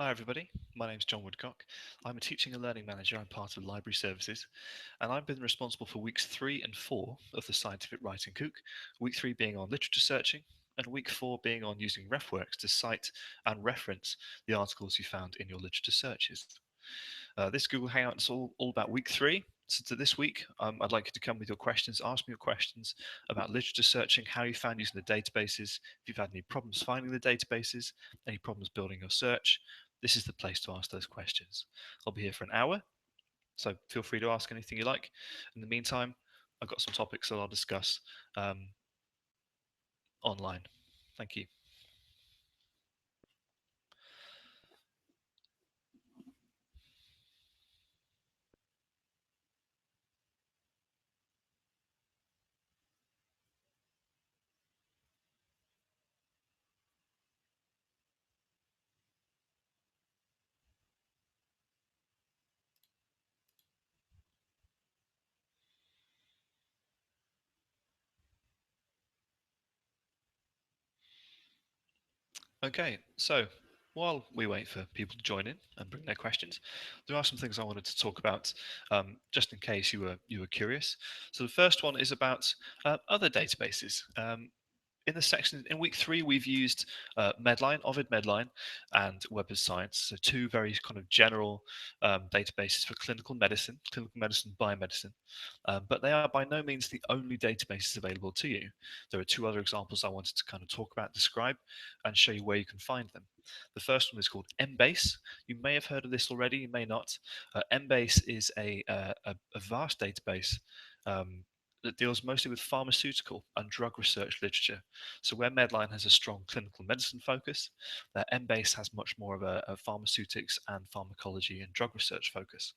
Hi everybody, my name's John Woodcock. I'm a teaching and learning manager. I'm part of library services, and I've been responsible for weeks 3 and 4 of the scientific writing kook, week 3 being on literature searching, and week 4 being on using RefWorks to cite and reference the articles you found in your literature searches. This Google Hangout is all about week 3. So this week, I'd like you to come with your questions, ask me your questions about literature searching, how you found using the databases, if you've had any problems finding the databases, any problems building your search. This is the place to ask those questions. I'll be here for an hour, so feel free to ask anything you like. In the meantime, I've got some topics that I'll discuss online. Thank you. Okay, so while we wait for people to join in and bring their questions, there are some things I wanted to talk about, just in case you were curious. So the first one is about other databases. In the section in week 3, we've used Medline, Ovid Medline, and Web of Science, so two very kind of general databases for clinical medicine, biomedicine, but they are by no means the only databases available to you. There are two other examples I wanted to kind of talk about, describe, and show you where you can find them. The first one is called Embase. You may have heard of this already, you may not. Embase is a vast database that deals mostly with pharmaceutical and drug research literature. So where Medline has a strong clinical medicine focus, Embase has much more of a pharmaceutics and pharmacology and drug research focus.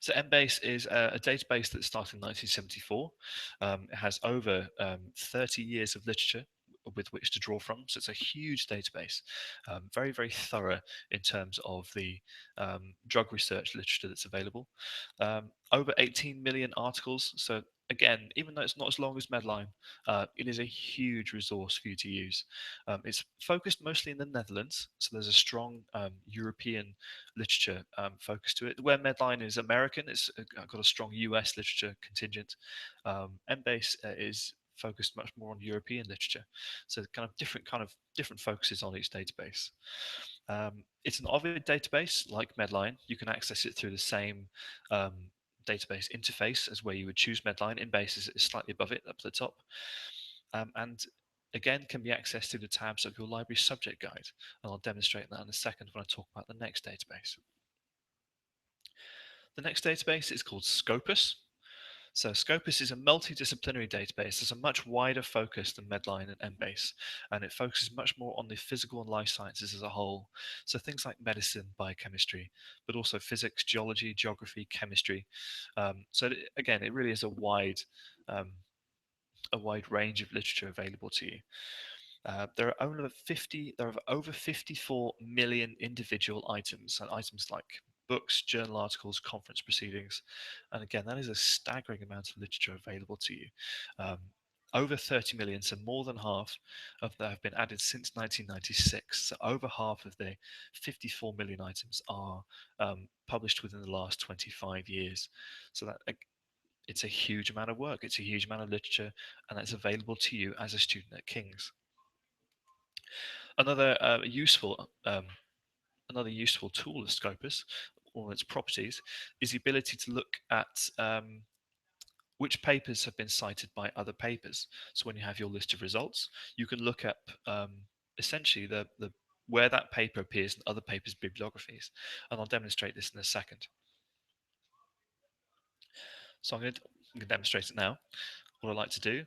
So Embase is a database that started in 1974. It has over 30 years of literature with which to draw from. So it's a huge database, very, very thorough in terms of the drug research literature that's available. Over 18 million articles. So again, even though it's not as long as Medline, it is a huge resource for you to use. It's focused mostly in the Netherlands, so there's a strong European literature focus to it. Where Medline is American, it's got a strong US literature contingent. Embase is focused much more on European literature, so different focuses on each database. It's an Ovid database like Medline. You can access it through the same um, database interface as where you would choose Medline. Embase is slightly above it, up at the top, and again can be accessed through the tabs of your library subject guide. And I'll demonstrate that in a second when I talk about the next database. The next database is called Scopus. So Scopus is a multidisciplinary database. It's a much wider focus than Medline and Embase, and it focuses much more on the physical and life sciences as a whole. So things like medicine, biochemistry, but also physics, geology, geography, chemistry. Again, it really is um, a wide range of literature available to you. There are over 54 million individual items, and items like books, journal articles, conference proceedings. And again, that is a staggering amount of literature available to you. Um, Over 30 million, so more than half of that have been added since 1996. So over half of the 54 million items are published within the last 25 years. So that it's a huge amount of work. It's a huge amount of literature, and that's available to you as a student at King's. Another another useful tool of Scopus, or its properties, is the ability to look at which papers have been cited by other papers. So when you have your list of results, you can look up essentially the where that paper appears in other papers' bibliographies. And I'll demonstrate this in a second. So I'm going to demonstrate it now. What I'd like to do.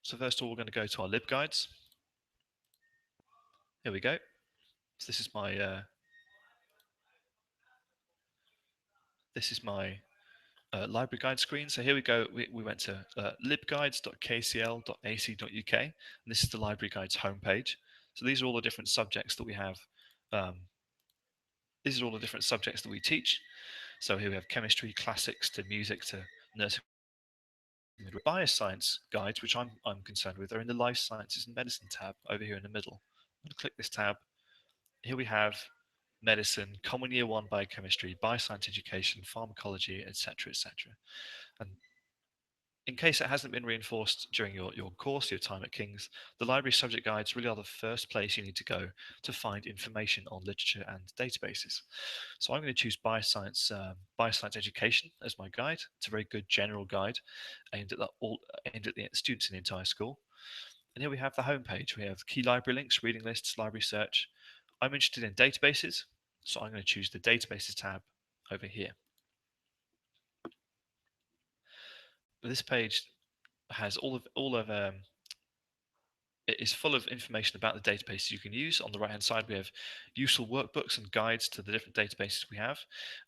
So first of all, we're going to go to our libguides. Here we go. So this is my library guide screen. So here we go. We went to libguides.kcl.ac.uk, and this is the library guides homepage. So these are all the different subjects that we have. Um, these are all the different subjects that we teach. So here we have chemistry, classics, to music, to nursing. Bioscience guides, which I'm concerned with, are in the life sciences and medicine tab over here in the middle. I'm going to click this tab. here we have medicine, Common Year 1 biochemistry, bioscience education, pharmacology, etc., etc. And in case it hasn't been reinforced during your course, your time at King's, the library subject guides really are the first place you need to go to find information on literature and databases. So I'm going to choose bioscience education as my guide. It's a very good general guide aimed at the students in the entire school. And here we have the homepage. We have key library links, reading lists, library search. I'm interested in databases, so I'm going to choose the databases tab over here. This page has it is full of information about the databases you can use. On the right hand side, we have useful workbooks and guides to the different databases we have.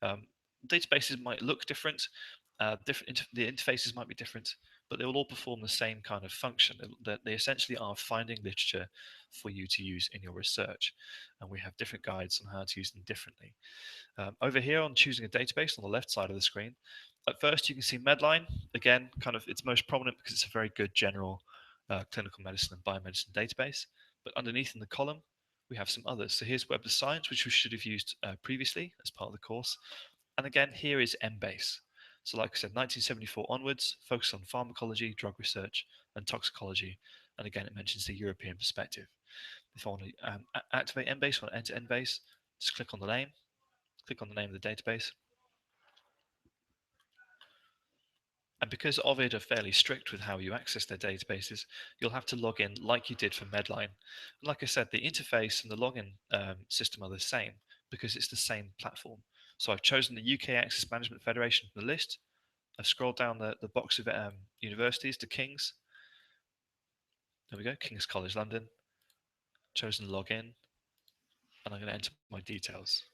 Um, Databases might look different, the interfaces might be different, but they will all perform the same kind of function. They essentially are finding literature for you to use in your research, and we have different guides on how to use them differently. Over here on choosing a database on the left side of the screen, at first you can see Medline. Again, kind of it's most prominent because it's a very good general clinical medicine and biomedicine database. But underneath in the column, we have some others. So here's Web of Science, which we should have used previously as part of the course. And again, here is MBase. So like I said, 1974 onwards, focus on pharmacology, drug research, and toxicology. And again, it mentions the European perspective. If I want to activate MBase, I want to enter MBase, just click on the name of the database. And because Ovid are fairly strict with how you access their databases, you'll have to log in like you did for Medline. And like I said, the interface and the login system are the same because it's the same platform. So I've chosen the UK Access Management Federation from the list. I've scrolled down the box of universities to King's. There we go, King's College London. Chosen login, and I'm going to enter my details.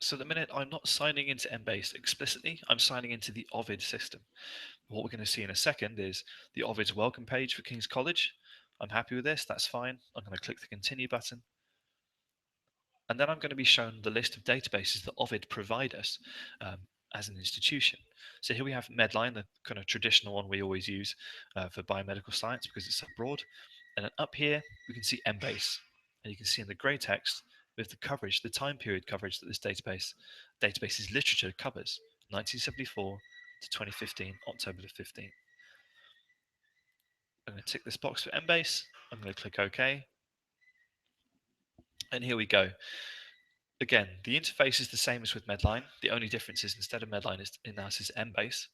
So the minute I'm not signing into Embase explicitly, I'm signing into the Ovid system. What we're going to see in a second is the Ovid's welcome page for King's College. I'm happy with this, that's fine. I'm going to click the continue button. And then I'm going to be shown the list of databases that Ovid provide us as an institution. So here we have Medline, the kind of traditional one we always use for biomedical science because it's so broad. And then up here, we can see Embase. And you can see in the grey text with the coverage, the time period coverage that this database's literature covers, 1974 to 2015, October the 15th. I'm going to tick this box for Embase. I'm going to click OK. And here we go. Again, the interface is the same as with Medline. The only difference is instead of Medline, it now says Embase.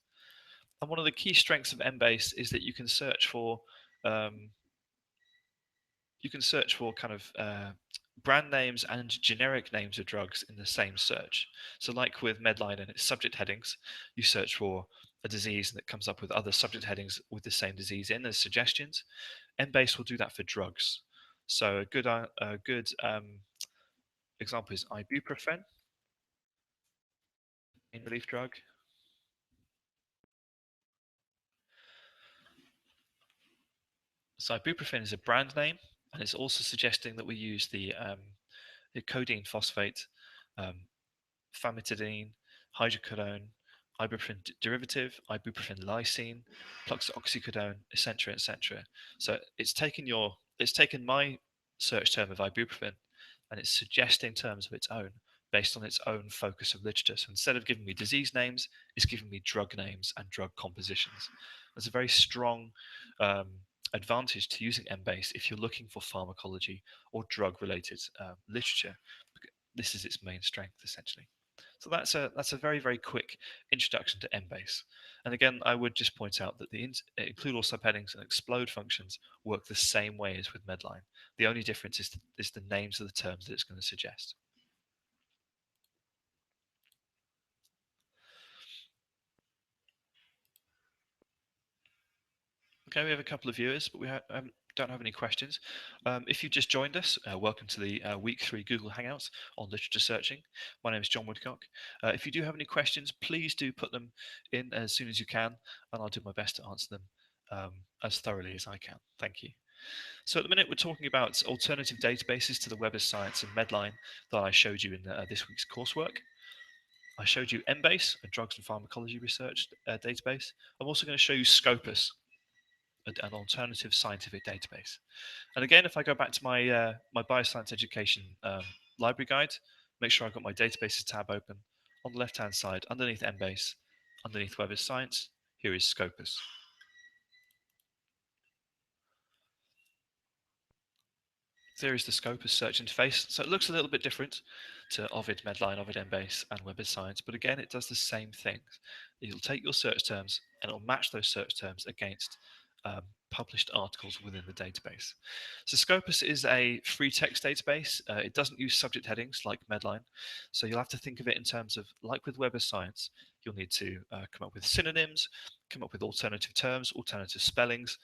And one of the key strengths of Embase is that um, you can search for kind of brand names and generic names of drugs in the same search. So like with Medline and its subject headings, you search for a disease and it comes up with other subject headings with the same disease in as suggestions. Embase will do that for drugs. So a good example is ibuprofen, pain relief drug. So ibuprofen is a brand name, and it's also suggesting that we use the codeine phosphate, um, famotidine, hydrocodone, ibuprofen derivative, ibuprofen lysine, pluoxycodone, etc., etc. So it's taken my search term of ibuprofen, and it's suggesting terms of its own based on its own focus of literature. So instead of giving me disease names, it's giving me drug names and drug compositions. There's a very strong um, advantage to using Embase if you're looking for pharmacology or drug-related literature. This is its main strength, essentially. So that's a very very quick introduction to Embase. And again, I would just point out that the include all subheadings and explode functions work the same way as with Medline. The only difference is the names of the terms that it's going to suggest. Okay, we have a couple of viewers, but we don't have any questions. If you just joined us, welcome to the week 3 Google Hangouts on literature searching. My name is John Woodcock. If you do have any questions, please do put them in as soon as you can, and I'll do my best to answer them as thoroughly as I can. Thank you. So at the minute, we're talking about alternative databases to the Web of Science and Medline that I showed you in this week's coursework. I showed you Embase, a drugs and pharmacology research database. I'm also going to show you Scopus, an alternative scientific database. And again, if I go back to my bioscience education library guide, make sure I've got my databases tab open. On the left-hand side, underneath Embase, underneath Web of Science, here is Scopus. There is the Scopus search interface. So it looks a little bit different to Ovid, Medline, Ovid Embase, and Web of Science, but again, it does the same things. It'll take your search terms and it'll match those search terms against published articles within the database. So Scopus is a free text database. It doesn't use subject headings like Medline. So you'll have to think of it in terms of, like with Web of Science, you'll need to come up with synonyms, come up with alternative terms, alternative spellings.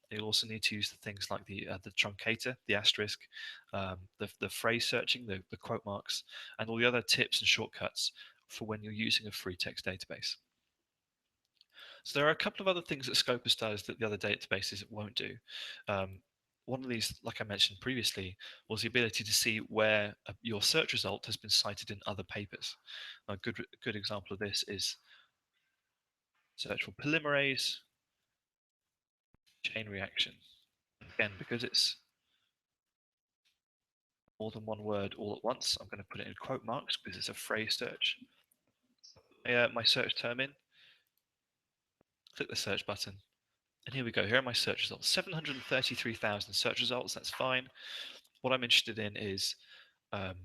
You'll also need to use the things like the truncator, the asterisk, the phrase searching, the quote marks, and all the other tips and shortcuts for when you're using a free text database. So there are a couple of other things that Scopus does that the other databases won't do. One of these, like I mentioned previously, was the ability to see where your search result has been cited in other papers. Now, a good example of this is search for polymerase chain reaction. Again, because it's more than one word all at once, I'm going to put it in quote marks because it's a phrase search. My search term in, click the search button, and here we go. Here are my search results. 733,000 search results. That's fine. What I'm interested in is um,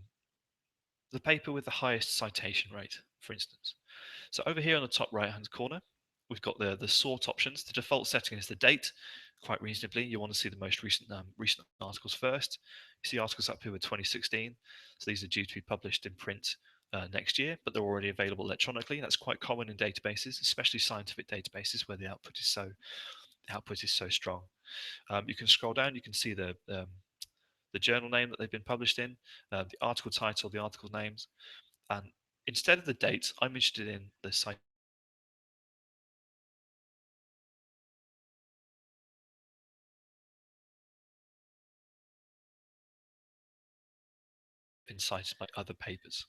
the paper with the highest citation rate, for instance. So over here on the top right-hand corner, we've got the sort options. The default setting is the date. Quite reasonably, you want to see the most recent articles first. You see articles up here with 2016, so these are due to be published in print next year, but they're already available electronically. That's quite common in databases, especially scientific databases where the output is so strong. You can scroll down, you can see the journal name that they've been published in, the article title, the article names, and instead of the date, I'm interested in the site been cited by other papers.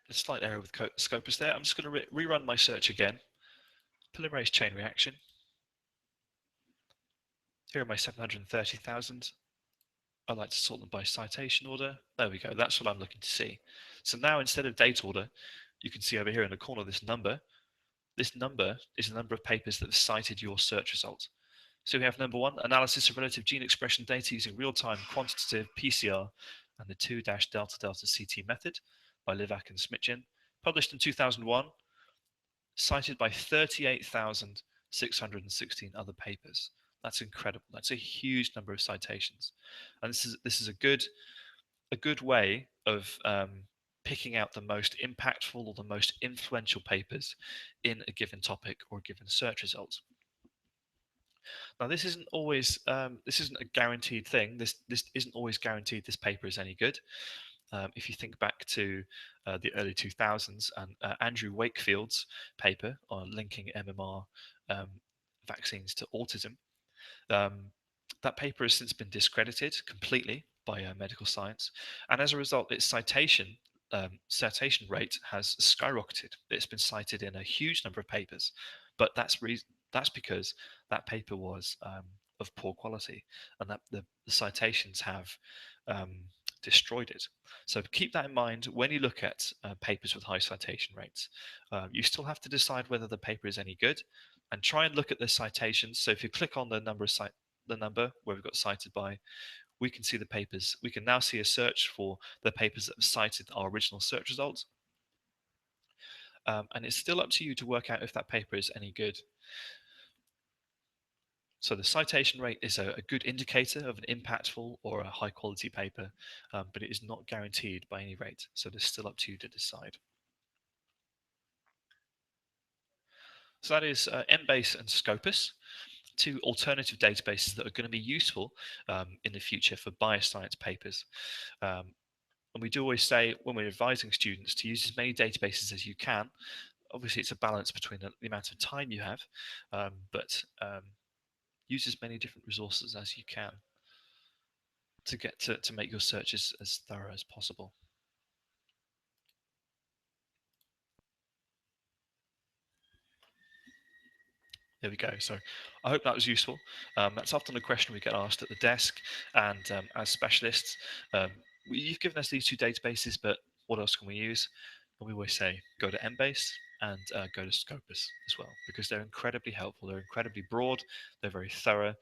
A slight error with Scopus there. I'm just going to rerun my search again. Polymerase chain reaction. Here are my 730,000. I like to sort them by citation order. There we go. That's what I'm looking to see. So now instead of date order, you can see over here in the corner this number. This number is the number of papers that have cited your search result. So we have number one, analysis of relative gene expression data using real-time quantitative PCR and the 2-delta-delta CT method by Livak and Smitjin, published in 2001, cited by 38,616 other papers. That's incredible. That's a huge number of citations, and this is a good way of picking out the most impactful or the most influential papers in a given topic or a given search result. Now, this isn't a guaranteed thing. This isn't always guaranteed. This paper is any good. If you think back to the early 2000s and Andrew Wakefield's paper on linking MMR vaccines to autism, that paper has since been discredited completely by medical science, and as a result, its citation rate has skyrocketed. It's been cited in a huge number of papers, but that's because that paper was of poor quality, and that the citations have destroyed it. So keep that in mind when you look at papers with high citation rates. You still have to decide whether the paper is any good, and try and look at the citations. So if you click on the number where we've got cited by, we can see the papers. We can now see a search for the papers that have cited our original search results. And it's still up to you to work out if that paper is any good. So the citation rate is a good indicator of an impactful or a high quality paper, but it is not guaranteed by any rate. So it's still up to you to decide. So that is Embase and Scopus, two alternative databases that are going to be useful in the future for bioscience papers. And we do always say when we're advising students to use as many databases as you can. Obviously, it's a balance between the amount of time you have, but use as many different resources as you can to get to make your search as thorough as possible. There we go. So I hope that was useful. That's often a question we get asked at the desk, and as specialists, you've given us these two databases, but what else can we use? And we always say go to Embase and go to Scopus as well, because they're incredibly helpful. They're incredibly broad. They're very thorough.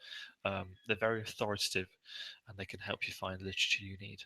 They're very authoritative, and they can help you find literature you need.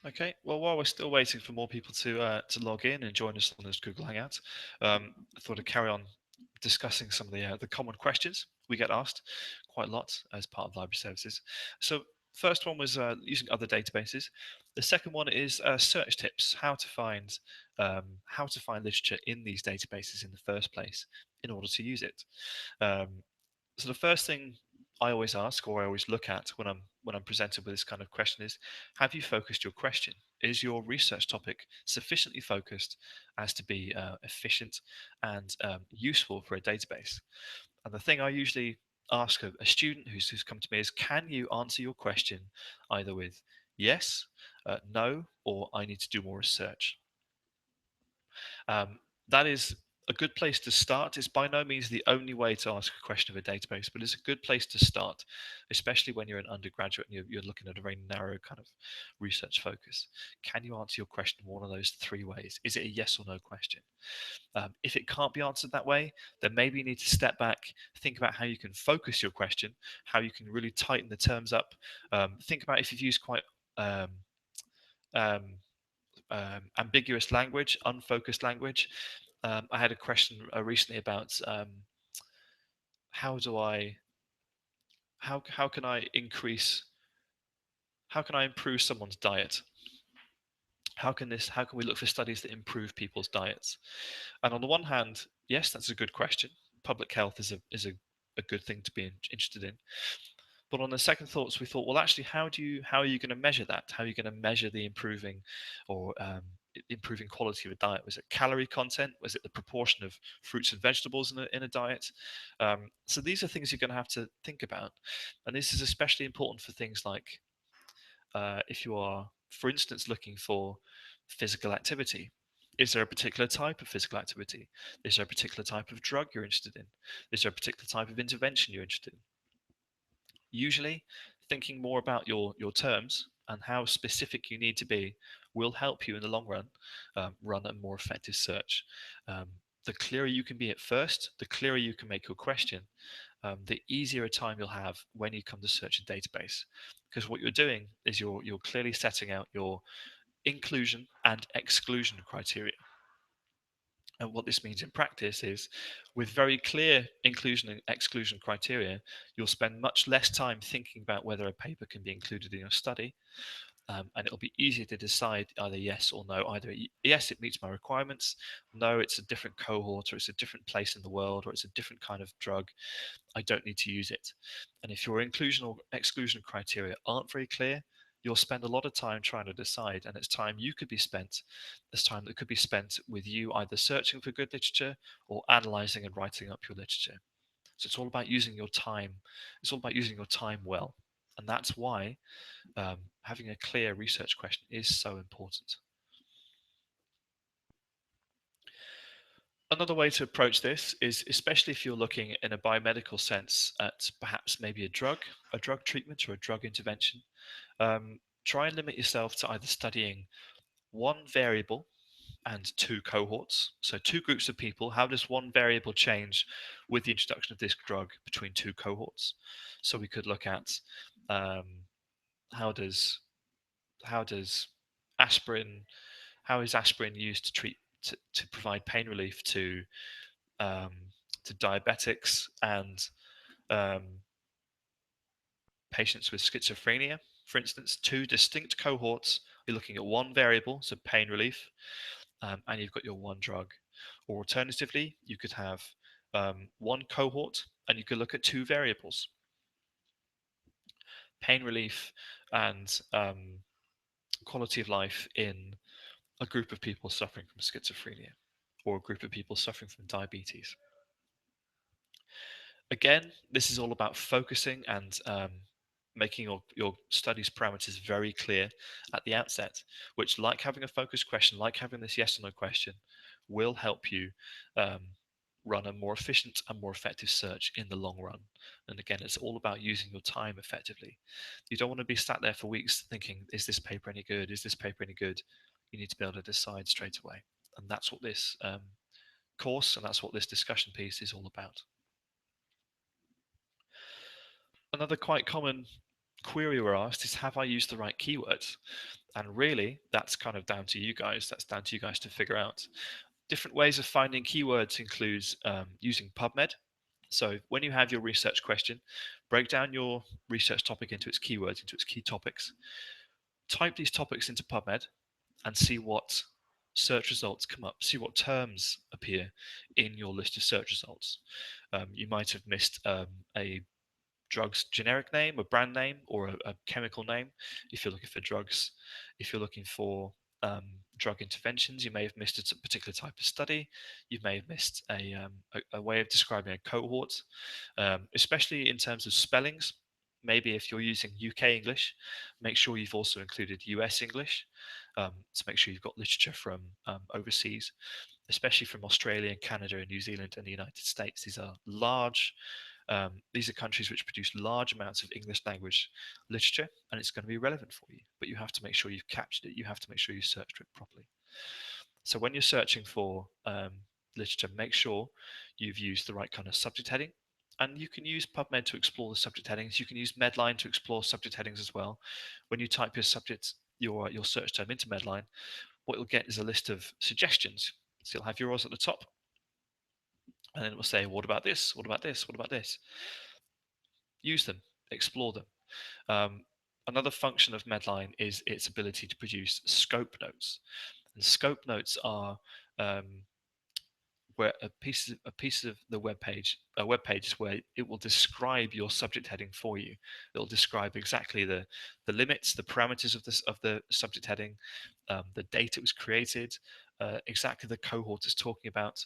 Okay, well, while we're still waiting for more people to log in and join us on this Google Hangout, I thought I'd carry on discussing some of the common questions we get asked quite a lot as part of library services. So, first one was using other databases. The second one is search tips, how to find literature in these databases in the first place in order to use it. Um, so the first thing I always ask or I always look at when I'm presented with this kind of question is, have you focused your question? Is your research topic sufficiently focused as to be efficient and useful for a database? And the thing I usually ask a student who's come to me is, can you answer your question either with yes, no, or I need to do more research? Um, that is a good place to start. It's by no means the only way to ask a question of a database, but it's a good place to start, especially when you're an undergraduate and you're looking at a very narrow kind of research focus. Can you answer your question in one of those three ways? Is it a yes or no question? If it can't be answered that way, then maybe you need to step back, think about how you can focus your question, how you can really tighten the terms up. Think about if you've used quite um, um, ambiguous language, unfocused language. I had a question recently about how do I how can I increase how can I improve someone's diet? How can we look for studies that improve people's diets? And on the one hand, yes, that's a good question. Public health is a good thing to be interested in. But on the second thoughts, we thought, well, actually, how are you going to measure that? How are you going to measure the improving or improving quality of a diet? Was it calorie content? Was it the proportion of fruits and vegetables in a diet? So these are things you're going to have to think about, and this is especially important for things like if you are, for instance, looking for physical activity. Is there a particular type of physical activity? Is there a particular type of drug you're interested in? Is there a particular type of intervention you're interested in? Usually, thinking more about your terms and how specific you need to be will help you in the long run run a more effective search. Um, the clearer you can be at first, the clearer you can make your question, the easier a time you'll have when you come to search a database. Because what you're doing is you're clearly setting out your inclusion and exclusion criteria. And what this means in practice is, with very clear inclusion and exclusion criteria, you'll spend much less time thinking about whether a paper can be included in your study. And it'll be easier to decide either yes or no. Either yes, it meets my requirements. No, it's a different cohort, or it's a different place in the world, or it's a different kind of drug. I don't need to use it. And if your inclusion or exclusion criteria aren't very clear, you'll spend a lot of time trying to decide, and it's time you could be spent, it's time that could be spent with you either searching for good literature or analyzing and writing up your literature. So it's all about using your time. It's all about using your time well, and that's why having a clear research question is so important. Another way to approach this is, especially if you're looking in a biomedical sense at perhaps maybe a drug treatment or a drug intervention, try and limit yourself to either studying one variable and two cohorts. So two groups of people. How does one variable change with the introduction of this drug between two cohorts? So we could look at um, how does how does aspirin how is aspirin used to treat to provide pain relief um, to diabetics and um, patients with schizophrenia, for instance, two distinct cohorts. You're looking at one variable, so pain relief, and you've got your one drug. Or alternatively, you could have one cohort and you could look at two variables, pain relief and quality of life in a group of people suffering from schizophrenia or a group of people suffering from diabetes. Again, this is all about focusing and making your studies parameters very clear at the outset, which, like having a focus question, like having this yes or no question, will help you um, run a more efficient and more effective search in the long run. And again, it's all about using your time effectively. You don't want to be sat there for weeks thinking, is this paper any good? Is this paper any good? You need to be able to decide straight away. And that's what this course and that's what this discussion piece is all about. Another quite common query we're asked is, have I used the right keywords? And really, that's kind of down to you guys. That's down to you guys to figure out. Different ways of finding keywords includes using PubMed. So when you have your research question, break down your research topic into its keywords, into its key topics. Type these topics into PubMed and see what search results come up. See what terms appear in your list of search results. You might have missed a drug's generic name, a brand name, or a chemical name. If you're looking for drugs, if you're looking for drug interventions, you may have missed a particular type of study. You may have missed a way of describing a cohort, especially in terms of spellings. Maybe if you're using UK English, make sure you've also included US English to make sure you've got literature from overseas, especially from Australia, Canada, and New Zealand, and the United States. These are countries which produce large amounts of English language literature, and it's going to be relevant for you. But you have to make sure you've captured it. You have to make sure you searched for it properly. So when you're searching for literature, make sure you've used the right kind of subject heading. And you can use PubMed to explore the subject headings. You can use Medline to explore subject headings as well. When you type your search term into Medline, what you'll get is a list of suggestions. So you'll have yours at the top, and then it will say, what about this? What about this? What about this? Use them, explore them. Another function of Medline is its ability to produce scope notes. And scope notes are where a piece of the web page is where it will describe your subject heading for you. It will describe exactly the limits, the parameters of the subject heading, the date it was created, exactly the cohort it's talking about.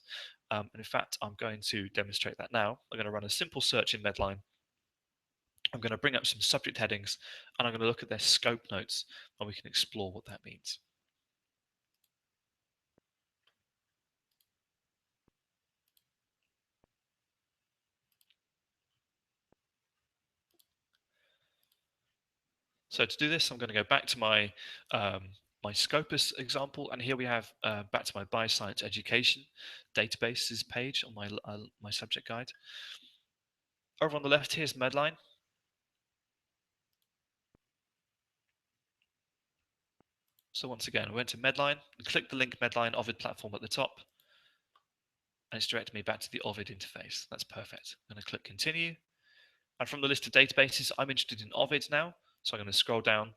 And in fact, I'm going to demonstrate that now. I'm going to run a simple search in Medline. I'm going to bring up some subject headings and I'm going to look at their scope notes and we can explore what that means. So to do this, I'm going to go back to my Scopus example, and here we have back to my bioscience education databases page on my subject guide. Over on the left here is Medline. So once again, I went to Medline and clicked the link Medline Ovid platform at the top, and it's directed me back to the Ovid interface. That's perfect. I'm going to click continue. And from the list of databases, I'm interested in Ovid now. So I'm going to scroll down.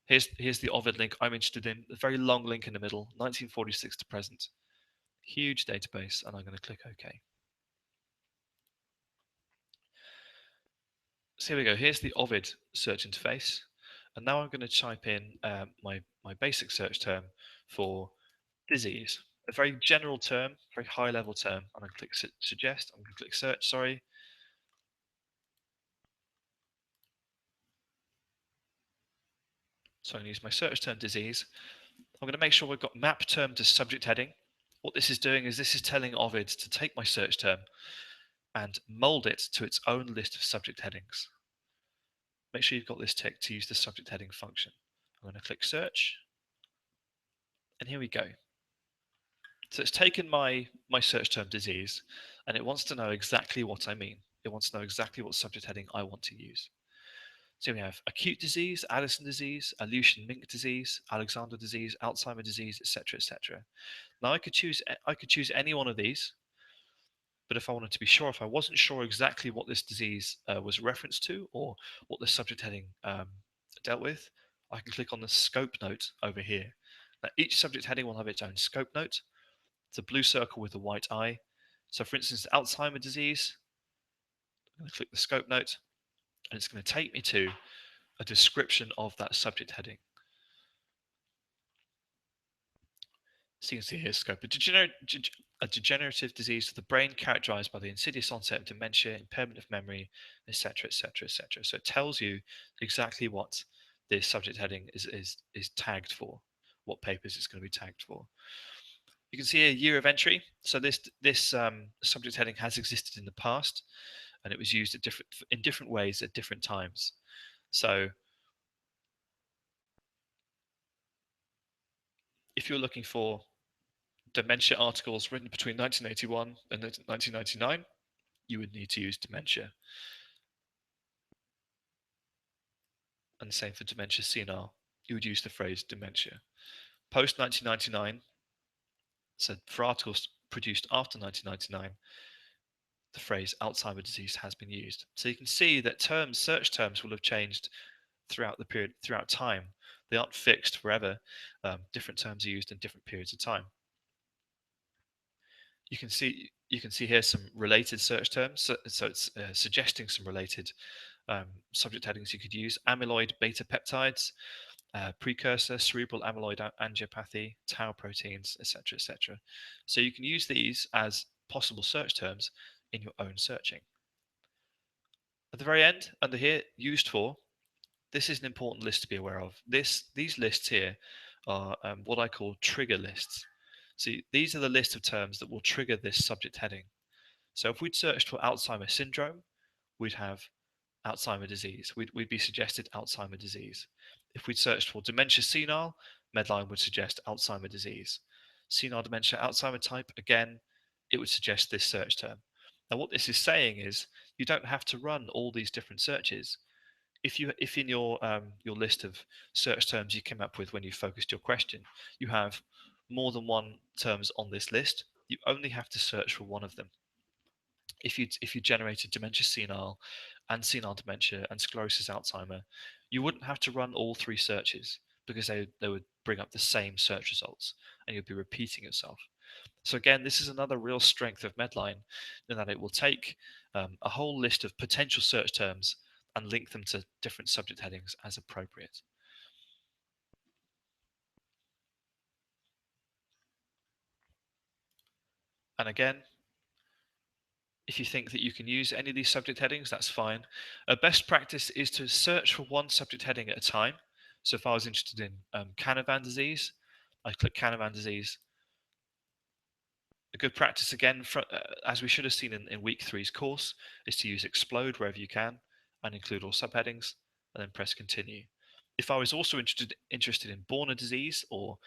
Here's the Ovid link I'm interested in. A very long link in the middle, 1946 to present. Huge database, and I'm going to click OK. So here we go. Here's the Ovid search interface. And now I'm going to type in my basic search term for disease. A very general term, very high level term. I'm going to click suggest. I'm going to click search, sorry. So I'm going to use my search term disease. I'm going to make sure we've got map term to subject heading. What this is doing is this is telling Ovid to take my search term and mold it to its own list of subject headings. Make sure you've got this tick to use the subject heading function. I'm going to click search, and here we go. So it's taken my search term disease, and it wants to know exactly what I mean. It wants to know exactly what subject heading I want to use. So we have acute disease, Addison disease, Aleutian-Mink disease, Alexander disease, Alzheimer disease, etc., etc. Now I could choose any one of these, but if I wanted to be sure, if I wasn't sure exactly what this disease was referenced to or what the subject heading dealt with, I can click on the scope note over here. Now each subject heading will have its own scope note. It's a blue circle with a white eye. So for instance, Alzheimer's disease, I'm going to click the scope note, and it's going to take me to a description of that subject heading. So you can see here, scope, a degenerative disease of the brain characterized by the insidious onset of dementia, impairment of memory, etc., etc., etc. So it tells you exactly what this subject heading is tagged for, what papers it's going to be tagged for. You can see a year of entry. So this subject heading has existed in the past, and it was used in different ways at different times. So if you're looking for dementia articles written between 1981 and 1999, you would need to use dementia. And the same for dementia senile. You would use the phrase dementia. Post 1999, so for articles produced after 1999, the phrase Alzheimer's disease has been used. So you can see that search terms will have changed throughout time. They aren't fixed forever. Different terms are used in different periods of time. You can see here some related search terms. So it's suggesting some related subject headings you could use: amyloid beta peptides, precursor, cerebral amyloid angiopathy, tau proteins, etc., etc. So you can use these as possible search terms in your own searching. At the very end, under here, used for, this is an important list to be aware of. These lists here are what I call trigger lists. See, these are the list of terms that will trigger this subject heading. So if we'd searched for Alzheimer's syndrome, we'd have Alzheimer's disease. We'd be suggested Alzheimer's disease. If we'd searched for dementia senile, Medline would suggest Alzheimer's disease. Senile dementia Alzheimer type, again, it would suggest this search term. Now what this is saying is you don't have to run all these different searches. If in your list of search terms you came up with when you focused your question, you have more than one terms on this list, you only have to search for one of them. If you generated dementia senile and senile dementia and sclerosis Alzheimer, you wouldn't have to run all three searches because they would bring up the same search results and you'd be repeating yourself. So again, this is another real strength of Medline in that it will take a whole list of potential search terms and link them to different subject headings as appropriate. And again, if you think that you can use any of these subject headings, that's fine. A best practice is to search for one subject heading at a time. So if I was interested in Canavan disease, I click Canavan disease. A good practice, again, as we should have seen in week 3's course, is to use explode wherever you can and include all subheadings, and then press continue. If I was also interested in Borna disease or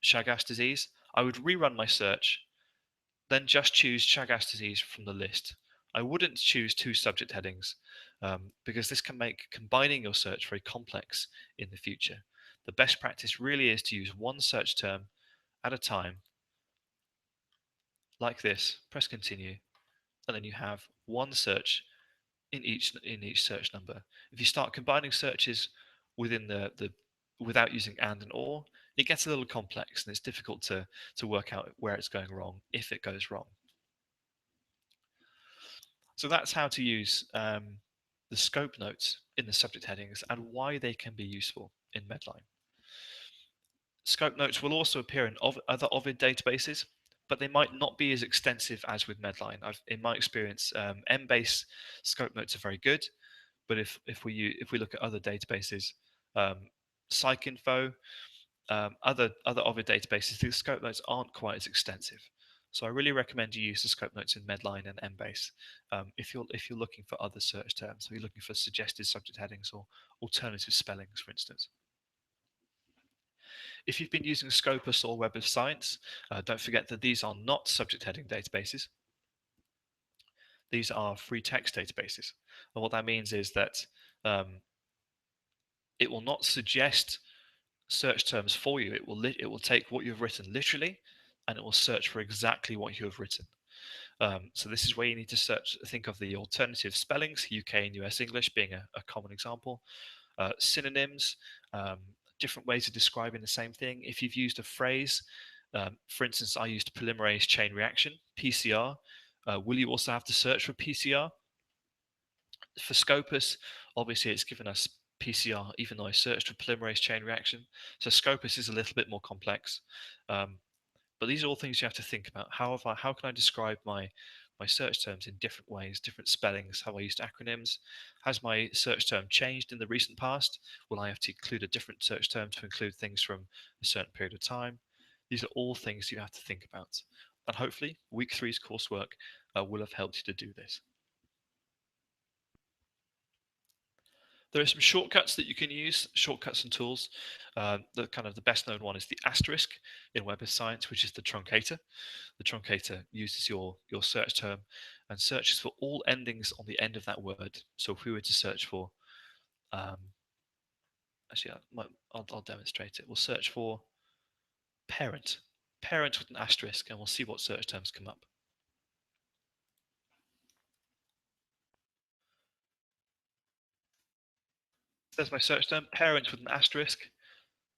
Chagas disease, I would rerun my search, then just choose Chagas disease from the list. I wouldn't choose two subject headings because this can make combining your search very complex in the future. The best practice really is to use one search term at a time, like this. Press continue, and then you have one search in each search number. If you start combining searches within the without using and or, it gets a little complex and it's difficult to work out where it's going wrong if it goes wrong. So that's how to use the scope notes in the subject headings and why they can be useful in Medline. Scope notes will also appear in other Ovid databases, but they might not be as extensive as with Medline. In my experience, Embase scope notes are very good, but if we look at other databases, PsycInfo, other Ovid databases, the scope notes aren't quite as extensive. So I really recommend you use the scope notes in Medline and Embase if you're looking for other search terms, or you're looking for suggested subject headings or alternative spellings, for instance. If you've been using Scopus or Web of Science, don't forget that these are not subject heading databases. These are free text databases. And what that means is that um, it will not suggest search terms for you. It will take what you've written literally, and it will search for exactly what you have written. So this is where you need to think of the alternative spellings, UK and US English being a common example. Synonyms, um, different ways of describing the same thing. If you've used a phrase, for instance, I used polymerase chain reaction, PCR. Will you also have to search for PCR? For Scopus, obviously it's given us PCR, even though I searched for polymerase chain reaction. So Scopus is a little bit more complex. Um, but these are all things you have to think about. How can I describe my search terms in different ways, different spellings? Have I used acronyms? Has my search term changed in the recent past? Will I have to include a different search term to include things from a certain period of time? These are all things you have to think about. And hopefully, week three's coursework will have helped you to do this. There are some shortcuts that you can use, shortcuts and tools. The best known one is the asterisk in Web of Science, which is the truncator. The truncator uses your search term and searches for all endings on the end of that word. So if we were to search for, um, actually, I'll demonstrate it. We'll search for parent, parent with an asterisk, and we'll see what search terms come up. There's my search term, parent with an asterisk.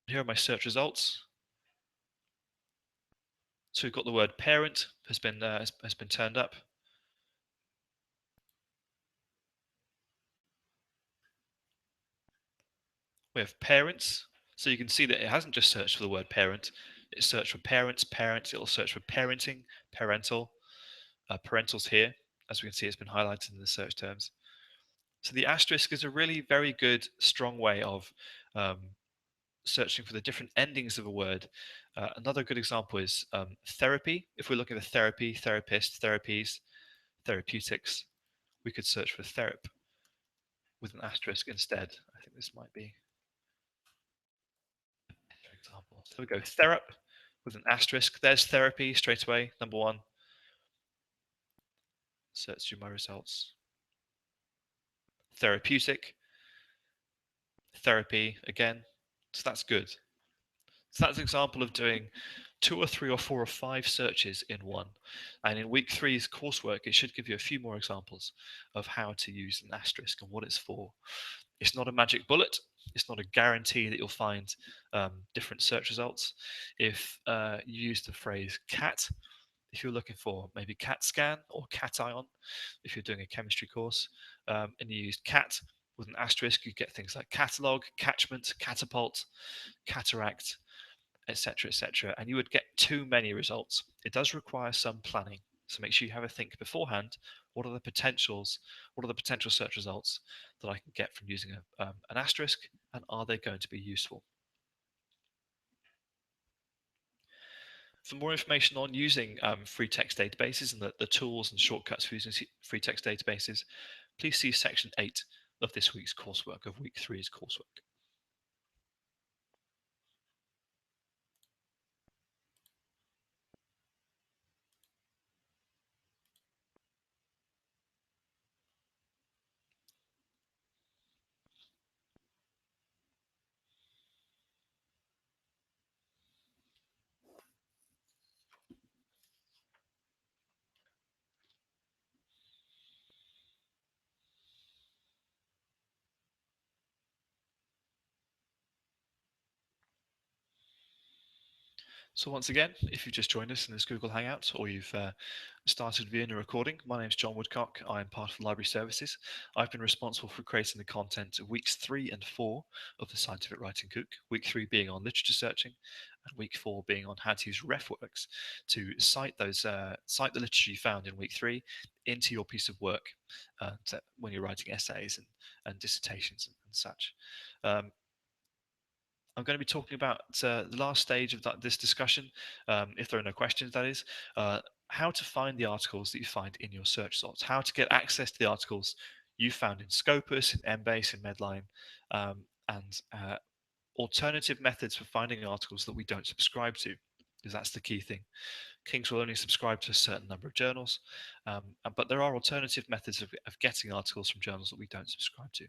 Here are my search results. So we've got the word parent has been turned up. We have parents. So you can see that it hasn't just searched for the word parent. It searched for parents, parents. It'll search for parenting, parental. Parental's here. As we can see, it's been highlighted in the search terms. So the asterisk is a really very good, strong way of searching for the different endings of a word. Another good example is therapy. If we're looking at therapy, therapist, therapies, therapeutics, we could search for therap with an asterisk instead. I think this might be an example. So we go therap with an asterisk. There's therapy straight away, number one. Search through my results. Therapeutic, therapy again. So that's good. So that's an example of doing 2 or 3 or 4 or 5 searches in one. And in week three's coursework, it should give you a few more examples of how to use an asterisk and what it's for. It's not a magic bullet. It's not a guarantee that you'll find different search results. If you use the phrase cat, if you're looking for maybe CAT scan or cation, if you're doing a chemistry course, and you used cat with an asterisk, you get things like catalogue, catchment, catapult, cataract, etc., etc., and you would get too many results. It does require some planning, so make sure you have a think beforehand. What are the potentials? What are the potential search results that I can get from using an asterisk, and are they going to be useful? For more information on using free text databases and the tools and shortcuts for using free text databases, please see section 8 of this week's coursework, of week three's coursework. So once again, if you've just joined us in this Google Hangout or you've started viewing a recording, my name is John Woodcock. I'm part of Library Services. I've been responsible for creating the content of weeks 3 and 4 of the Scientific Writing Cook, week 3 being on literature searching and week 4 being on how to use RefWorks to cite the literature you found in week 3 into your piece of work when you're writing essays and dissertations and such. I'm going to be talking about the last stage of this discussion, if there are no questions, that is, how to find the articles that you find in your search results, how to get access to the articles you found in Scopus, in Embase, in Medline, and alternative methods for finding articles that we don't subscribe to, because that's the key thing. Kings will only subscribe to a certain number of journals, but there are alternative methods of getting articles from journals that we don't subscribe to.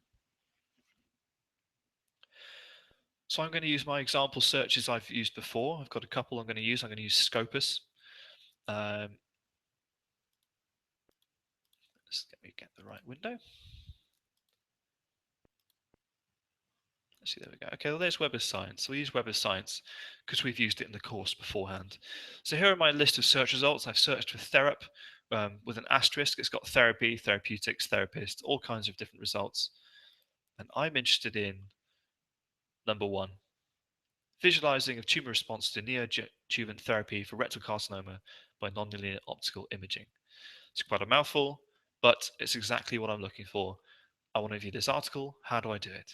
So I'm going to use my example searches I've used before. I've got a couple I'm going to use. I'm going to use Scopus. Let me get the right window. Let's see, there we go. Okay, well, there's Web of Science. We'll use Web of Science because we've used it in the course beforehand. So here are my list of search results. I've searched for therap with an asterisk. It's got therapy, therapeutics, therapist, all kinds of different results. And I'm interested in number one, visualizing of tumor response to neoadjuvant therapy for rectal carcinoma by nonlinear optical imaging. It's quite a mouthful, but it's exactly what I'm looking for. I want to view this article. How do I do it?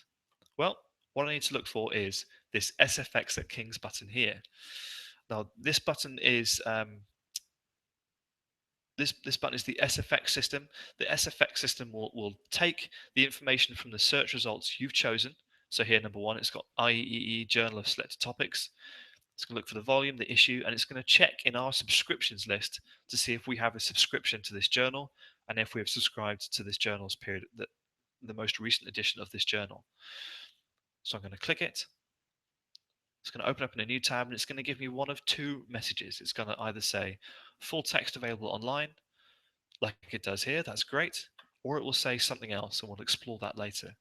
Well, what I need to look for is this SFX at Kings button here. Now, this button is this button is the SFX system. The SFX system will take the information from the search results you've chosen. So here, number one, it's got IEEE Journal of Selected Topics. It's going to look for the volume, the issue, and it's going to check in our subscriptions list to see if we have a subscription to this journal and if we have subscribed to this journal's period, the most recent edition of this journal. So I'm going to click it. It's going to open up in a new tab and it's going to give me one of two messages. It's going to either say full text available online, like it does here, that's great, or it will say something else and we'll explore that later.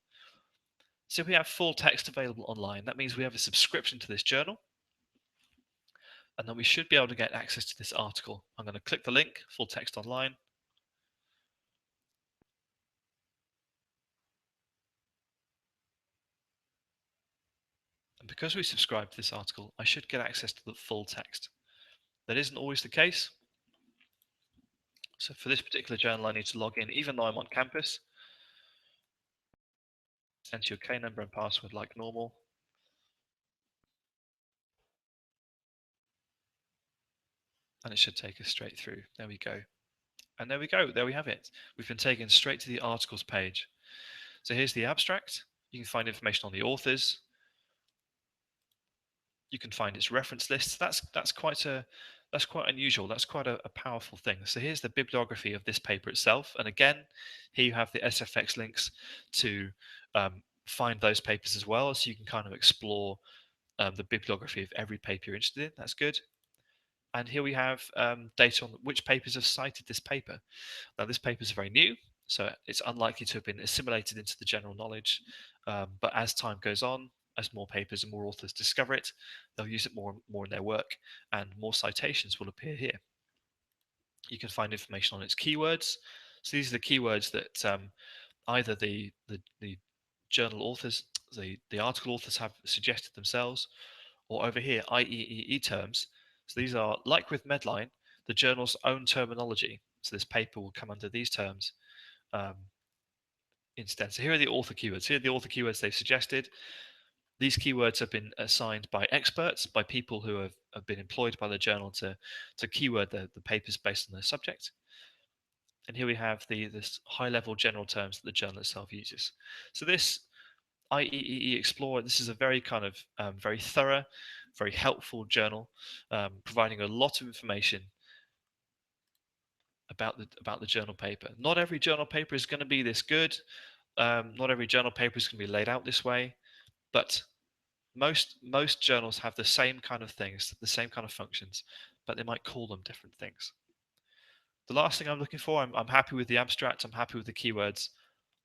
So if we have full text available online, that means we have a subscription to this journal, and then we should be able to get access to this article. I'm going to click the link, full text online. And because we subscribe to this article, I should get access to the full text. That isn't always the case. So for this particular journal, I need to log in, even though I'm on campus. Enter your K number and password like normal. And it should take us straight through. There we go. And there we go. There we have it. We've been taken straight to the articles page. So here's the abstract. You can find information on the authors. You can find its reference lists. That's quite unusual. That's quite a powerful thing. So here's the bibliography of this paper itself. And again, here you have the SFX links to find those papers as well. So you can kind of explore the bibliography of every paper you're interested in. That's good. And here we have data on which papers have cited this paper. Now, this paper is very new, so it's unlikely to have been assimilated into the general knowledge. But as time goes on, as more papers and more authors discover it, they'll use it more and more in their work, and more citations will appear here. You can find information on its keywords. So these are the keywords that either the journal authors, the article authors have suggested themselves, or over here, IEEE terms. So these are, like with Medline, the journal's own terminology. So this paper will come under these terms instead. So here are the author keywords. Here are the author keywords they've suggested. These keywords have been assigned by experts, by people who have been employed by the journal to keyword the papers based on their subject. And here we have this high-level general terms that the journal itself uses. So this IEEE Explorer, this is a very kind of very thorough, very helpful journal, providing a lot of information about the journal paper. Not every journal paper is going to be this good. Not every journal paper is going to be laid out this way, but most journals have the same kind of things, the same kind of functions, but they might call them different things. The last thing I'm looking for, I'm happy with the abstract, I'm happy with the keywords.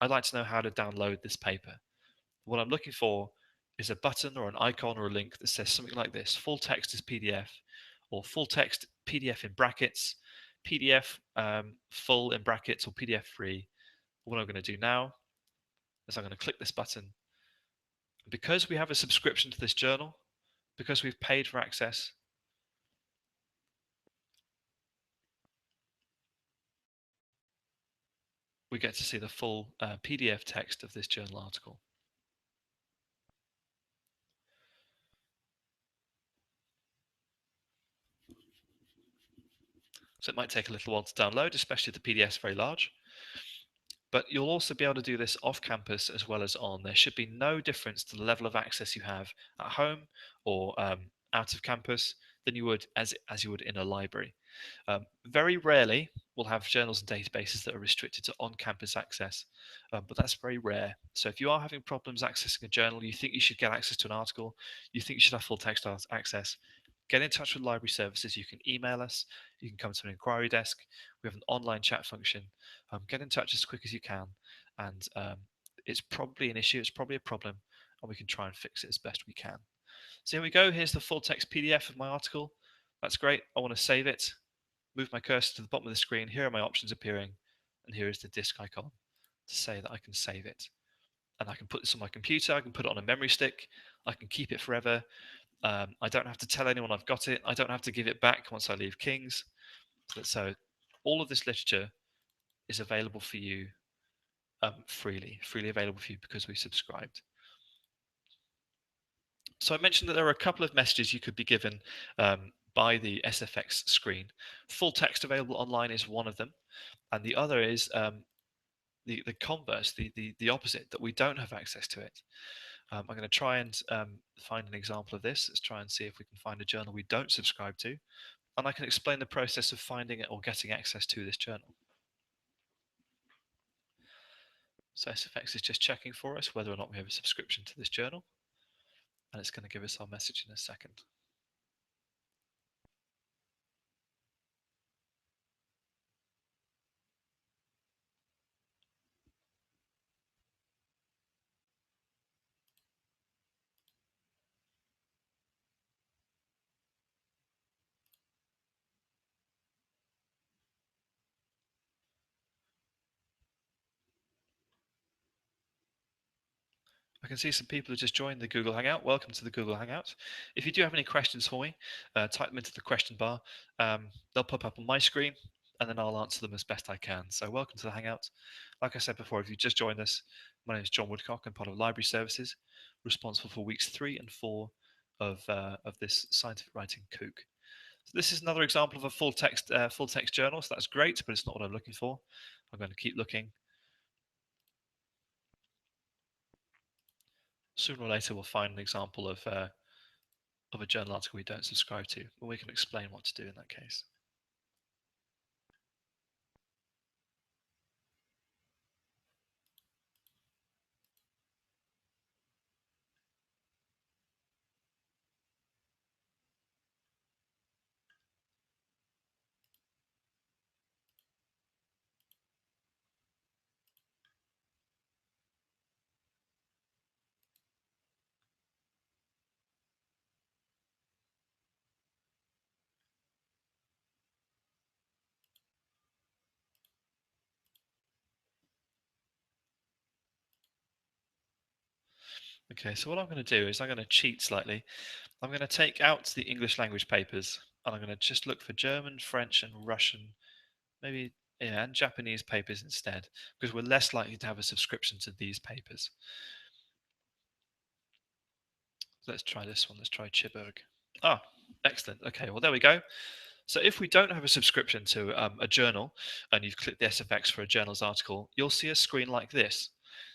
I'd like to know how to download this paper. What I'm looking for is a button or an icon or a link that says something like this: full text is PDF, or full text PDF in brackets, PDF full in brackets, or PDF free. What I'm going to do now is I'm going to click this button. Because we have a subscription to this journal, because we've paid for access, we get to see the full PDF text of this journal article. So it might take a little while to download, especially if the PDF is very large. But you'll also be able to do this off campus as well as on. There should be no difference to the level of access you have at home or out of campus than you would as you would in a library. Very rarely we'll have journals and databases that are restricted to on-campus access, but that's very rare. So if you are having problems accessing a journal, you think you should get access to an article, you think you should have full text access, get in touch with library services. You can email us, you can come to an inquiry desk. We have an online chat function. Get in touch as quick as you can, and it's probably an issue, it's probably a problem, and we can try and fix it as best we can. So here we go. Here's the full text PDF of my article. That's great. I want to save it. Move my cursor to the bottom of the screen. Here are my options appearing, and here is the disk icon to say that I can save it. And I can put this on my computer. I can put it on a memory stick. I can keep it forever. I don't have to tell anyone I've got it. I don't have to give it back once I leave King's. So all of this literature is available for you freely available for you because we subscribed. So I mentioned that there are a couple of messages you could be given by the SFX screen. Full text available online is one of them, and the other is the converse, the opposite, that we don't have access to it. I'm going to try and find an example of this. Let's try and see if we can find a journal we don't subscribe to, and I can explain the process of finding it or getting access to this journal. So SFX is just checking for us whether or not we have a subscription to this journal, and it's going to give us our message in a second. I can see some people who just joined the Google Hangout. Welcome to the Google Hangout. If you do have any questions for me, type them into the question bar. They'll pop up on my screen, and then I'll answer them as best I can. So welcome to the Hangout. Like I said before, if you just joined us, my name is John Woodcock. I'm part of Library Services, responsible for weeks 3 and 4 of this scientific writing kook. So this is another example of a full text journal. So that's great, but it's not what I'm looking for. I'm going to keep looking. Sooner or later, we'll find an example of a journal article we don't subscribe to, but we can explain what to do in that case. Okay, so what I'm going to do is I'm going to cheat slightly. I'm going to take out the English language papers, and I'm going to just look for German, French, and Russian, maybe, yeah, and Japanese papers instead, because we're less likely to have a subscription to these papers. Let's try this one. Let's try Chiberg. Ah, excellent. Okay, well, there we go. So if we don't have a subscription to a journal, and you've clicked the SFX for a journal's article, you'll see a screen like this.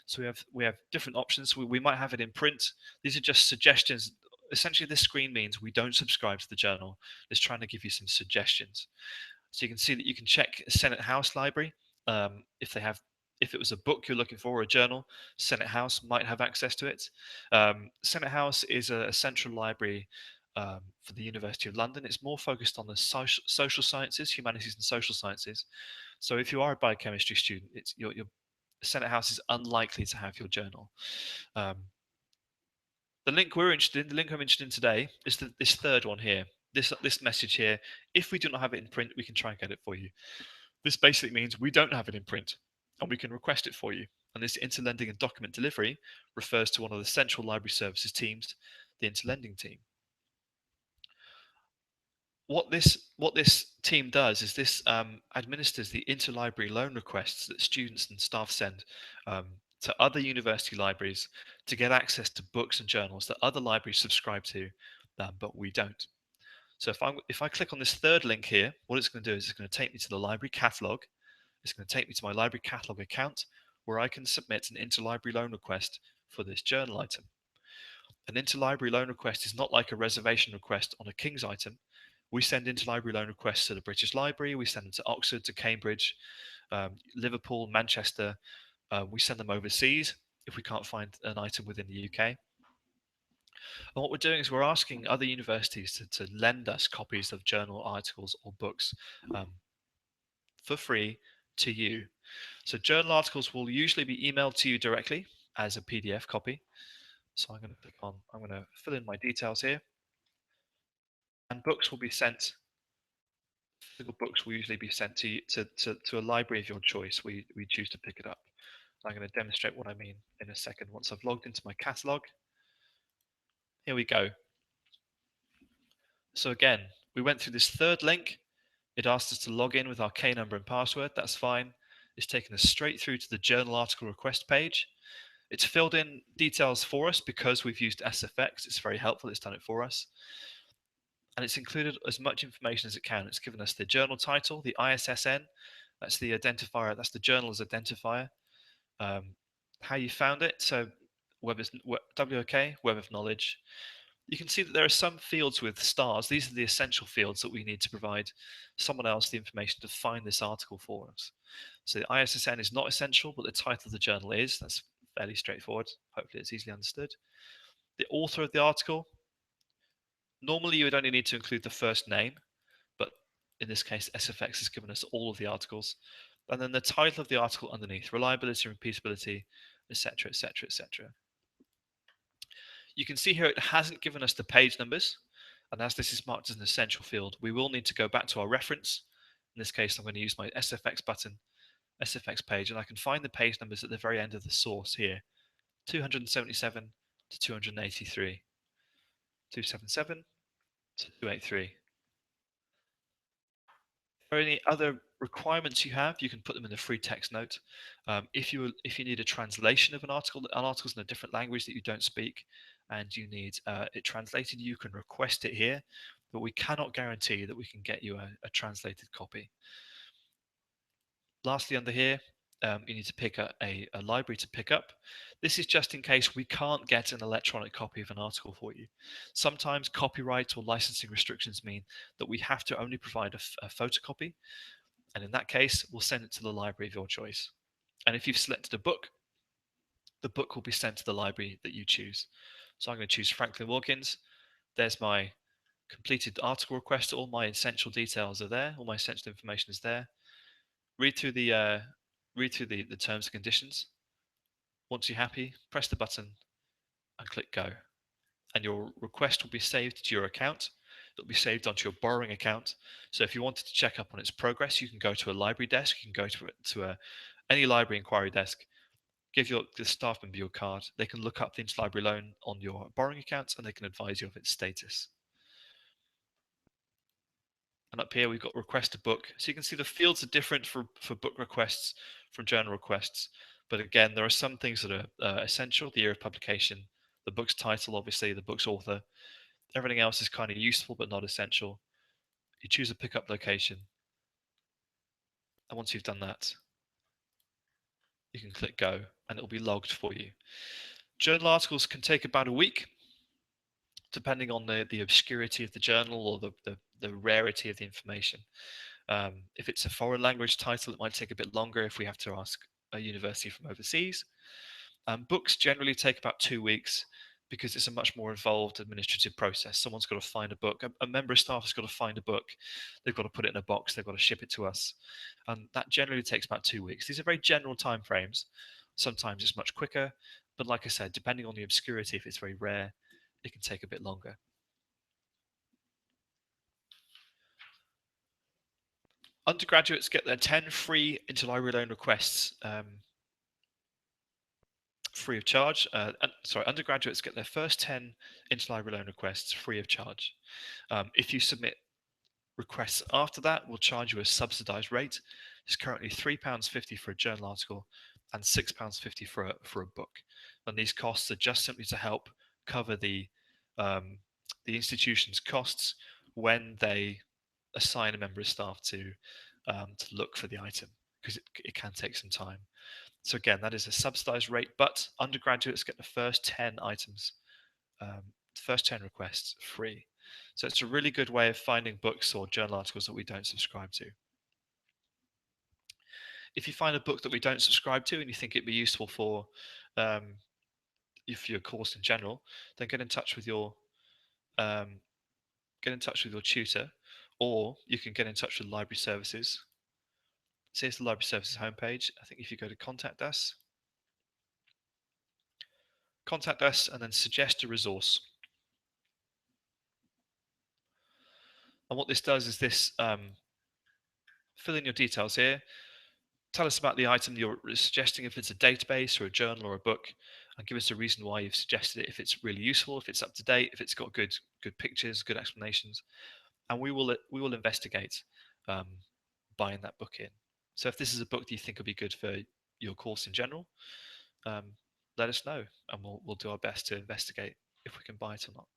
So we have different options. We might have it in print. These are just suggestions. Essentially, this screen means we don't subscribe to the journal. It's trying to give you some suggestions. So you can see that you can check Senate House Library if they have. If it was a book you're looking for or a journal, Senate House might have access to it. Senate House is a central library for the University of London. It's more focused on the social sciences, humanities and social sciences. So if you are a biochemistry student, your Senate House is unlikely to have your journal. The link we're interested in, the link I'm interested in today, is this third one here. This message here. If we do not have it in print, we can try and get it for you. This basically means we don't have it in print, and we can request it for you. And this interlending and document delivery refers to one of the central library services teams, the interlending team. What this team does is this administers the interlibrary loan requests that students and staff send to other university libraries to get access to books and journals that other libraries subscribe to, but we don't. So if I click on this third link here, what it's going to do is it's going to take me to the library catalog. It's going to take me to my library catalog account where I can submit an interlibrary loan request for this journal item. An interlibrary loan request is not like a reservation request on a King's item. We send interlibrary loan requests to the British Library, we send them to Oxford, to Cambridge, Liverpool, Manchester. We send them overseas if we can't find an item within the UK. And what we're doing is we're asking other universities to lend us copies of journal articles or books um, for free to you. So journal articles will usually be emailed to you directly as a PDF copy. So I'm going to I'm going to fill in my details here. And books will be sent, physical books will usually be sent to a library of your choice. We choose to pick it up. I'm going to demonstrate what I mean in a second once I've logged into my catalog. Here we go. So again, we went through this third link. It asked us to log in with our K number and password. That's fine. It's taken us straight through to the journal article request page. It's filled in details for us because we've used SFX. It's very helpful. It's done it for us. And it's included as much information as it can. It's given us the journal title, the ISSN. That's the identifier. That's the journal's identifier. How you found it. So WK, Web of Knowledge. You can see that there are some fields with stars. These are the essential fields that we need to provide someone else the information to find this article for us. So the ISSN is not essential, but the title of the journal is. That's fairly straightforward. Hopefully it's easily understood. The author of the article. Normally you would only need to include the first name, but in this case SFX has given us all of the articles. And then the title of the article underneath, reliability, repeatability, etc., etc., etc. You can see here it hasn't given us the page numbers, and as this is marked as an essential field, we will need to go back to our reference. In this case, I'm going to use my SFX button, SFX page, and I can find the page numbers at the very end of the source here, 277 to 283, 277 to 283. If there are any other requirements you have, you can put them in the free text note. If you need a translation of an article's in a different language that you don't speak, and you need it translated, you can request it here, but we cannot guarantee that we can get you a translated copy. Lastly, under here, you need to pick a library to pick up. This is just in case we can't get an electronic copy of an article for you. Sometimes copyright or licensing restrictions mean that we have to only provide a photocopy, and in that case, we'll send it to the library of your choice. And if you've selected a book, the book will be sent to the library that you choose. So I'm going to choose Franklin Wilkins. There's my completed article request. All my essential details are there. All my essential information is there. Read through the terms and conditions. Once you're happy, press the button and click go. And your request will be saved to your account. It'll be saved onto your borrowing account. So if you wanted to check up on its progress, you can go to a library desk. You can go to any library inquiry desk, give the staff member your card. They can look up the interlibrary loan on your borrowing account and they can advise you of its status. And up here, we've got request a book. So you can see the fields are different for book requests from journal requests. But again, there are some things that are essential, the year of publication, the book's title, obviously, the book's author. Everything else is kind of useful, but not essential. You choose a pickup location. And once you've done that, you can click go and it will be logged for you. Journal articles can take about a week, depending on the obscurity of the journal or the rarity of the information. If it's a foreign language title, it might take a bit longer if we have to ask a university from overseas. Books generally take about 2 weeks because it's a much more involved administrative process. Someone's got to find a book. A member of staff has got to find a book. They've got to put it in a box. They've got to ship it to us. And that generally takes about 2 weeks. These are very general time frames. Sometimes it's much quicker. But like I said, depending on the obscurity, if it's very rare, it can take a bit longer. Undergraduates get their 10 free interlibrary loan requests free of charge. Undergraduates get their first 10 interlibrary loan requests free of charge. If you submit requests after that, we'll charge you a subsidised rate. It's currently £3.50 for a journal article and £6.50 for a book. And these costs are just simply to help cover the institution's costs when they assign a member of staff to look for the item, because it can take some time. So again, that is a subsidized rate, but undergraduates get the first 10 items, first 10 requests free. So it's a really good way of finding books or journal articles that we don't subscribe to. If you find a book that we don't subscribe to and you think it'd be useful for um, if your course in general, then um, get in touch with your tutor, or you can get in touch with library services. So here's the library services homepage. I think if you go to contact us, and then suggest a resource. And what this does is this fill in your details here. Tell us about the item you're suggesting, if it's a database or a journal or a book, and give us a reason why you've suggested it, if it's really useful, if it's up to date, if it's got good pictures, good explanations, and we will investigate um, buying that book in. So if this is a book that you think would be good for your course in general, um, let us know, and we'll do our best to investigate if we can buy it or not.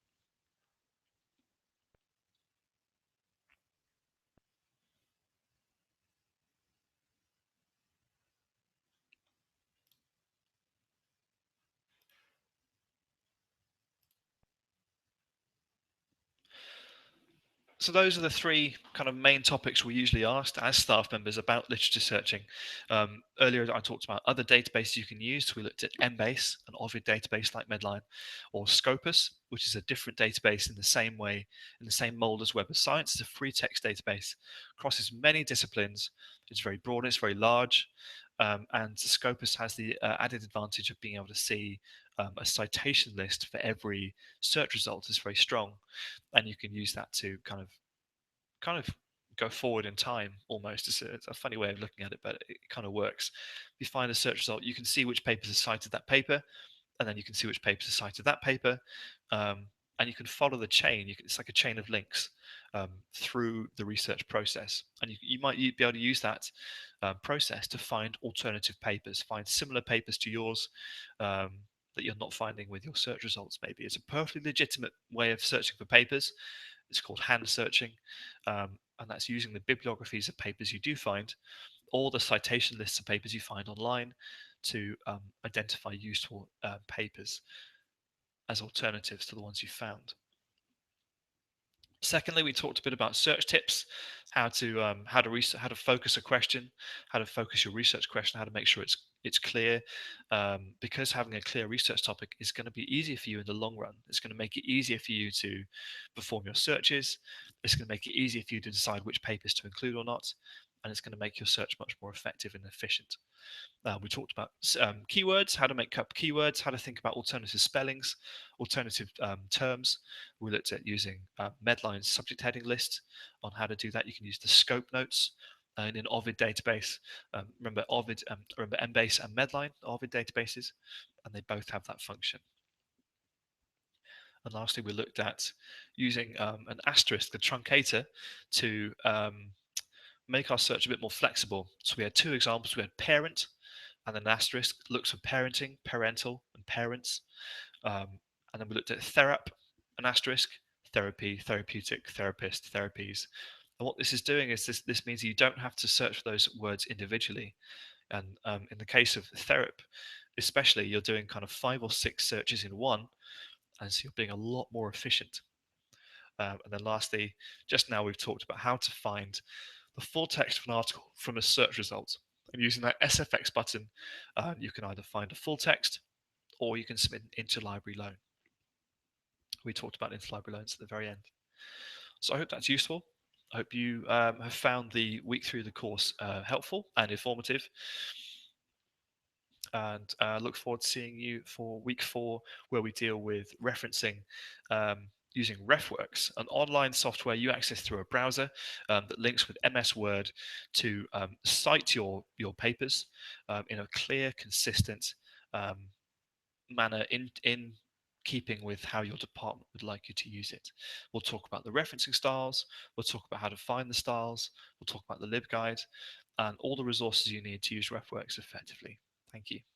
So those are the three kind of main topics we usually asked as staff members about literature searching. Earlier I talked about other databases you can use. So we looked at Embase, an Ovid database like Medline, or Scopus, which is a different database in the same way, in the same mold as Web of Science. It's a free text database, crosses many disciplines. It's very broad, it's very large, and Scopus has the added advantage of being able to see a citation list for every search result is very strong, and you can use that to kind of go forward in time almost. It's a funny way of looking at it, but it kind of works. If you find a search result, you can see which papers have cited that paper, and then you can see which papers have cited that paper, um, and you can follow the chain. It's like a chain of links through the research process, and you might be able to use that process to find alternative papers, find similar papers to yours um, that you're not finding with your search results. Maybe it's a perfectly legitimate way of searching for papers. It's called hand searching, and that's using the bibliographies of papers you do find, or the citation lists of papers you find online, to identify useful papers as alternatives to the ones you found. Secondly, we talked a bit about search tips, how to focus a question, how to focus your research question, how to make sure it's clear, because having a clear research topic is going to be easier for you in the long run. It's going to make it easier for you to perform your searches. It's going to make it easier for you to decide which papers to include or not, and it's going to make your search much more effective and efficient. We talked about keywords, how to make up keywords, how to think about alternative spellings, alternative terms. We looked at using Medline's subject heading list on how to do that. You can use the scope notes in an Ovid database. Remember Embase and Medline, Ovid databases, and they both have that function. And lastly, we looked at using an asterisk, the truncator, to make our search a bit more flexible. So we had two examples. We had parent, and then an asterisk looks for parenting, parental, and parents. And then we looked at therap, an asterisk, therapy, therapeutic, therapist, therapies. And what this is doing is this means you don't have to search for those words individually. And in the case of therap, especially, you're doing kind of 5 or 6 searches in one, and so you're being a lot more efficient. And then lastly, just now we've talked about how to find the full text of an article from a search result. And using that SFX button, you can either find a full text or you can submit an interlibrary loan. We talked about interlibrary loans at the very end. So I hope that's useful. I hope you have found the week through the course helpful and informative. And look forward to seeing you for week 4, where we deal with referencing using RefWorks, an online software you access through a browser that links with MS Word to cite your papers in a clear, consistent manner in keeping with how your department would like you to use it. We'll talk about the referencing styles, we'll talk about how to find the styles, we'll talk about the LibGuide, and all the resources you need to use RefWorks effectively. Thank you.